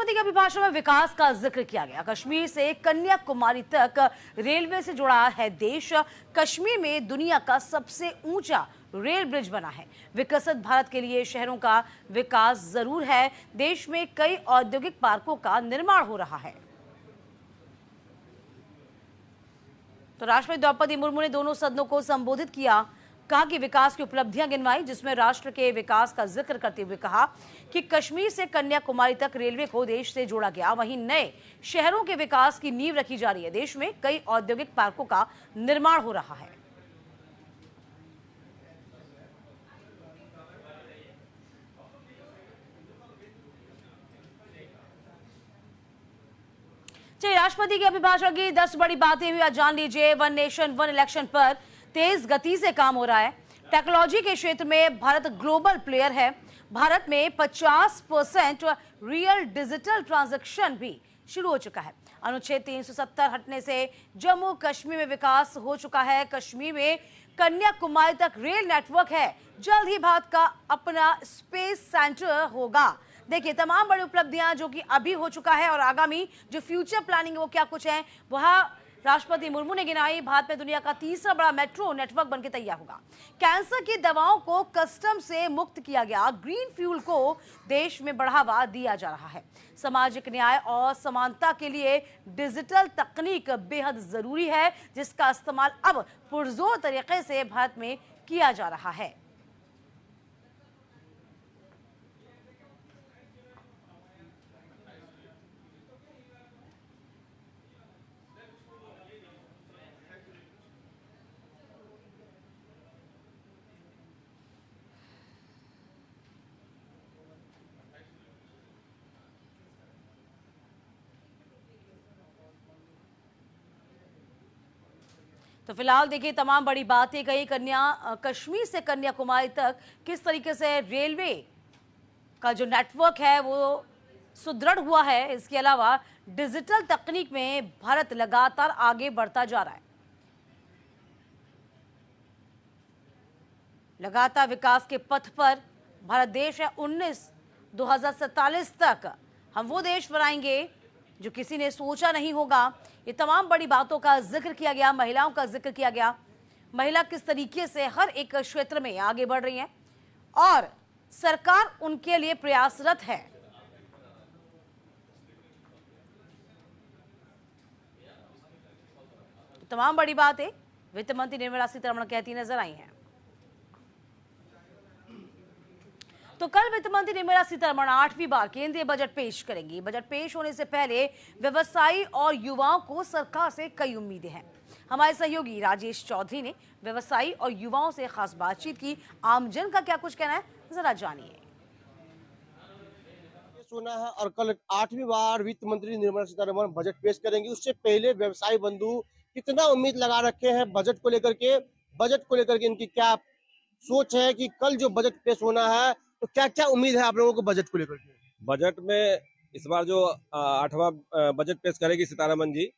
राष्ट्रपति के अभिभाषण में विकास का जिक्र किया गया। कश्मीर से कन्याकुमारी तक रेलवे से जुड़ा है देश। कश्मीर में दुनिया का सबसे ऊंचा रेल ब्रिज बना है। विकसित भारत के लिए शहरों का विकास जरूर है। देश में कई औद्योगिक पार्कों का निर्माण हो रहा है। तो राष्ट्रपति द्रौपदी मुर्मू ने दोनों सदनों को संबोधित किया। कहा कि विकास की उपलब्धियां गिनवाई, जिसमें राष्ट्र के विकास का जिक्र करते हुए कहा कि कश्मीर से कन्याकुमारी तक रेलवे को देश से जोड़ा गया। वहीं नए शहरों के विकास की नींव रखी जा रही है। देश में कई औद्योगिक पार्कों का निर्माण हो रहा है। चलिए, राष्ट्रपति के अभिभाषण की 10 बड़ी बातें हुई, आज जान लीजिए। वन नेशन वन इलेक्शन पर तेज गति से काम हो रहा है। टेक्नोलॉजी के क्षेत्र में भारत ग्लोबल प्लेयर है। भारत में 50% रियल डिजिटल ट्रांजैक्शन भी शुरू हो चुका है। अनुच्छेद 370 हटने से जम्मू कश्मीर में विकास हो चुका है। कश्मीर में कन्याकुमारी तक रेल नेटवर्क है। जल्द ही भारत का अपना स्पेस सेंटर होगा। देखिए, तमाम बड़ी उपलब्धियां जो कि अभी हो चुका है और आगामी जो फ्यूचर प्लानिंग है वो क्या कुछ है, वह राष्ट्रपति मुर्मू ने गिनाई। भारत में दुनिया का तीसरा बड़ा मेट्रो नेटवर्क बनकर तैयार होगा। कैंसर की दवाओं को कस्टम से मुक्त किया गया। ग्रीन फ्यूल को देश में बढ़ावा दिया जा रहा है। सामाजिक न्याय और समानता के लिए डिजिटल तकनीक बेहद जरूरी है, जिसका इस्तेमाल अब पुरजोर तरीके से भारत में किया जा रहा है। तो फिलहाल देखिए, तमाम बड़ी बातें कही। कश्मीर से कन्याकुमारी तक किस तरीके से रेलवे का जो नेटवर्क है वो सुदृढ़ हुआ है। इसके अलावा डिजिटल तकनीक में भारत लगातार आगे बढ़ता जा रहा है। लगातार विकास के पथ पर भारत देश है। 2047 तक हम वो देश बनाएंगे जो किसी ने सोचा नहीं होगा। ये तमाम बड़ी बातों का जिक्र किया गया। महिलाओं का जिक्र किया गया। महिला किस तरीके से हर एक क्षेत्र में आगे बढ़ रही हैं और सरकार उनके लिए प्रयासरत है। तमाम बड़ी बातें वित्त मंत्री निर्मला सीतारमण कहती नजर आई हैं। तो कल वित्त मंत्री निर्मला सीतारमण 8वीं बार केंद्रीय बजट पेश करेंगी। बजट पेश होने से पहले व्यवसायी और युवाओं को सरकार से कई उम्मीदें हैं। हमारे सहयोगी राजेश चौधरी ने व्यवसायी और युवाओं से खास बातचीत की। आमजन का क्या कुछ कहना है, जरा जानिए। सुना है और कल 8वीं बार वित्त मंत्री निर्मला सीतारमण बजट पेश करेंगी। उससे पहले व्यवसायी बंधु कितना उम्मीद लगा रखे हैं बजट को लेकर के इनकी क्या सोच है कि कल जो बजट पेश होना है तो क्या क्या उम्मीद है आप लोगों को बजट को लेकर के? बजट में इस बार जो 8वां बजट पेश करेगी सीतारमण जी,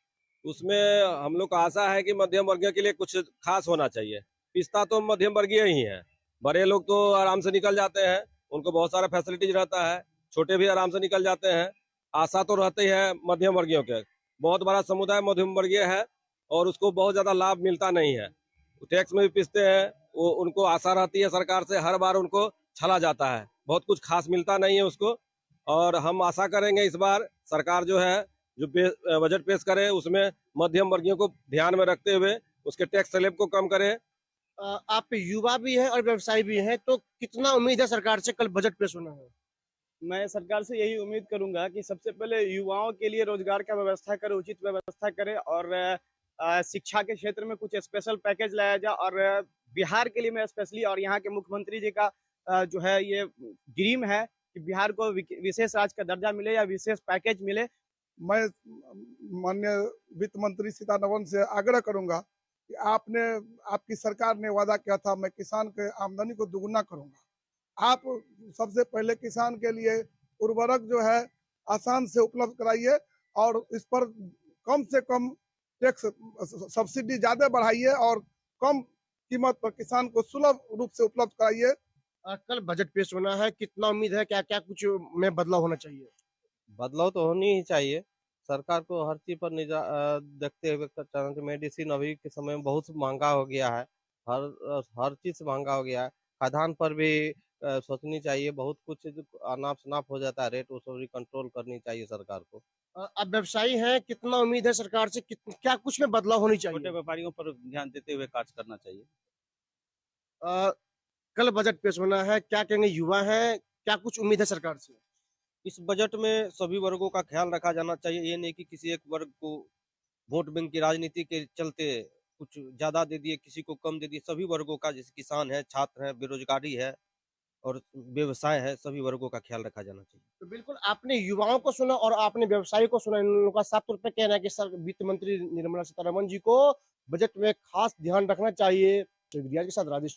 उसमें हम लोग का आशा है कि मध्यम वर्गीय के लिए कुछ खास होना चाहिए। पिछता तो मध्यम वर्गीय ही है। बड़े लोग तो आराम से निकल जाते हैं, उनको बहुत सारा फैसिलिटीज रहता है। छोटे भी आराम से निकल जाते हैं। आशा तो रहती है मध्यम वर्गीयों के। बहुत बड़ा समुदाय मध्यम वर्गीय है और उसको बहुत ज्यादा लाभ मिलता नहीं है। टैक्स में भी पिसते हैं। वो उनको आशा रहती है सरकार से, हर बार उनको छला जाता है, बहुत कुछ खास मिलता नहीं है उसको। और हम आशा करेंगे इस बार सरकार जो है जो बजट पेश करे उसमें मध्यम वर्गीयों को ध्यान में रखते हुए उसके टैक्स स्लैब को कम करे। आप युवा भी हैं और व्यवसायी भी हैं, तो कितना उम्मीद है सरकार से कल बजट पेश होना है? मैं सरकार से यही उम्मीद करूंगा कि सबसे पहले युवाओं के लिए रोजगार का व्यवस्था करे, उचित व्यवस्था करे और शिक्षा के क्षेत्र में कुछ स्पेशल पैकेज लाया जाए। और बिहार के लिए मैं स्पेशली और यहाँ के मुख्यमंत्री जी का जो है ये ड्रीम है कि बिहार को विशेष राज्य का दर्जा मिले या विशेष पैकेज मिले। मैं माननीय वित्त मंत्री सीतारमण से आग्रह करूंगा कि आपकी सरकार ने वादा किया था मैं किसान के आमदनी को दुगुना करूंगा। आप सबसे पहले किसान के लिए उर्वरक जो है आसान से उपलब्ध कराइए और इस पर कम से कम टैक्स सब्सिडी ज्यादा बढ़ाइए और कम कीमत पर किसान को सुलभ रूप से उपलब्ध कराइए। कल बजट पेश होना है, कितना उम्मीद है क्या क्या कुछ में बदलाव होना चाहिए? बदलाव तो होनी ही चाहिए। सरकार को हर चीज पर देखते हुए चलना चाहिए। मेडिसिन अभी के समय में बहुत महंगा हो गया है। हर चीज महंगा हो गया है। खाद्यान्न पर भी सोचनी चाहिए। बहुत कुछ जो अनाप शनाप हो जाता है रेट, वो सब भी कंट्रोल करनी चाहिए सरकार को। अब व्यवसायी हैं, कितना उम्मीद है सरकार से, क्या कुछ में बदलाव होनी छोटे चाहिए? व्यापारियों पर ध्यान देते हुए कार्य करना चाहिए। अ, कल बजट पेश होना है, क्या कहेंगे? युवा हैं, क्या कुछ उम्मीद है सरकार से? इस बजट में सभी वर्गों का ख्याल रखा जाना चाहिए। ये नहीं कि किसी एक वर्ग को वोट बैंक की राजनीति के चलते कुछ ज्यादा दे दिए, किसी को कम दे दिए। सभी वर्गों का, जैसे किसान है, छात्र है, बेरोजगारी है और व्यवसाय है, सभी वर्गों का ख्याल रखा जाना चाहिए। तो बिल्कुल आपने युवाओं को सुना और आपने व्यवसायी को सुना। इन लोगों का साफ तौर पे कहना है कि सर वित्त मंत्री निर्मला सीतारमण जी को बजट में खास ध्यान रखना चाहिए। तो रियाज के साथ राजेश।